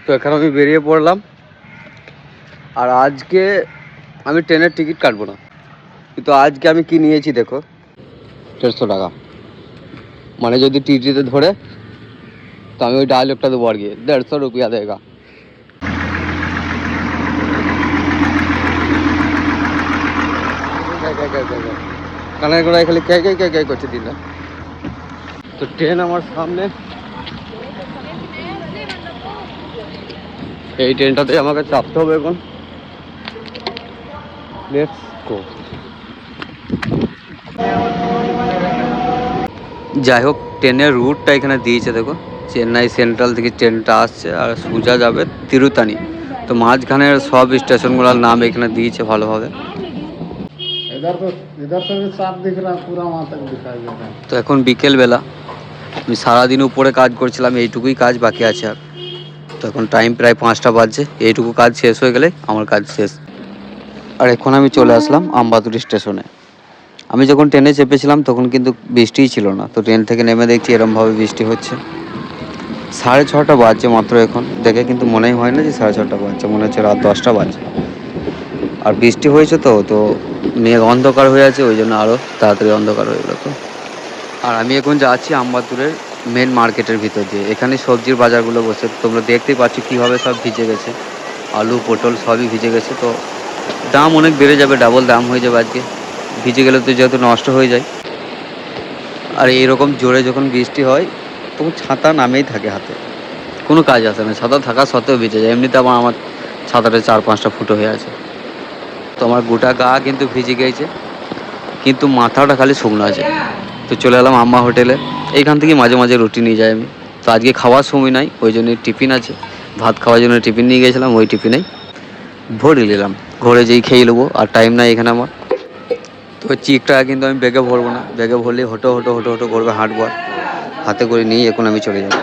তো এখন আমি বেরিয়ে পড়লাম। আর আজকে আমি ট্রেনের টিকিট কাটবো না, কিন্তু আজকে আমি কি নিয়েছি দেখো, 150 টাকা। মানে যদি টিটিতে ধরে তো আমি ওই ডায়লগটা দেবো আর কি, 150 रुपया देगा। কানের গোড়ায় খালি কে কে কে কে করছে দিন। তো ট্রেন আমার সামনে, এই ট্রেনটাতে আমাকে চাপতে হবে এখন। Let's go. যাই হোক, ট্রেনের রুটটা এখানে দিয়েছে দেখো, চেন্নাই সেন্ট্রাল থেকে ট্রেনটা আসছে আর সোজা যাবে তিরুতানি। তো মাঝখানের সব স্টেশনগুলোর নাম এখানে দিয়েছে ভালোভাবে। তো এখন বিকেলবেলা, আমি সারাদিন উপরে কাজ করছিলাম, এইটুকুই কাজ বাকি আছে আর। তো এখন টাইম প্রায় 5টা বাজছে, এইটুকু কাজ শেষ হয়ে গেলে আমার কাজ শেষ। আর এখন আমি চলে আসলাম আমবাদুরি স্টেশনে। আমি যখন ট্রেনে চেপেছিলাম তখন কিন্তু বৃষ্টিই ছিল না, তো ট্রেন থেকে নেমে দেখছি এরমভাবে বৃষ্টি হচ্ছে। 6:30 বাজছে মাত্র এখন, দেখে কিন্তু মনেই হয় না যে 6:30 বাজছে, মনে হচ্ছে রাত 10টা বাজছে। আর বৃষ্টি হয়েছে তো মেঘ অন্ধকার হয়ে আছে, ওই জন্য আরও তাড়াতাড়ি অন্ধকার হয়ে গেল। তো আর আমি এখন যাচ্ছি আমবাদুরের মেন মার্কেটের ভিতর দিয়ে। এখানে সবজির বাজারগুলো বসে, তোমরা দেখতেই পাচ্ছ কীভাবে সব ভিজে গেছে, আলু পটল সবই ভিজে গেছে। তো দাম অনেক বেড়ে যাবে, ডাবল দাম হয়ে যাবে আজকে। ভিজে গেলে তো যেহেতু নষ্ট হয়ে যায়। আর এইরকম জোরে যখন বৃষ্টি হয় তখন ছাতা নামেই থাকে হাতে, কোনো কাজ আসে না, ছাতা থাকা সত্ত্বেও ভিজে যায়। এমনিতে আমার ছাতাটা 4-5টা ফুটো হয়ে আছে। তো আমার গোটা গা কিন্তু ভিজে গিয়েছে, কিন্তু মাথাটা খালি শুকনো আছে। তো চলে এলাম আম্মা হোটেলে, এইখান থেকে মাঝে মাঝে রুটি নিয়ে যাই আমি। তো আজকে খাওয়ার সময় নাই, ওই জন্য টিফিন আছে, ভাত খাওয়ার জন্য টিফিন নিয়ে গেছিলাম, ওই টিফিনেই ভরে নিলাম। ঘরে যেই খেয়ে নেবো, আর টাইম নাই এখানে আমার। তো চিকটা কিন্তু আমি ব্যাগে ভরবো না, ব্যাগে ভরলে হটো হটো হটো হটো করবে, হাঁটবো আর। হাতে করে নিয়ে এখন আমি চলে যাব।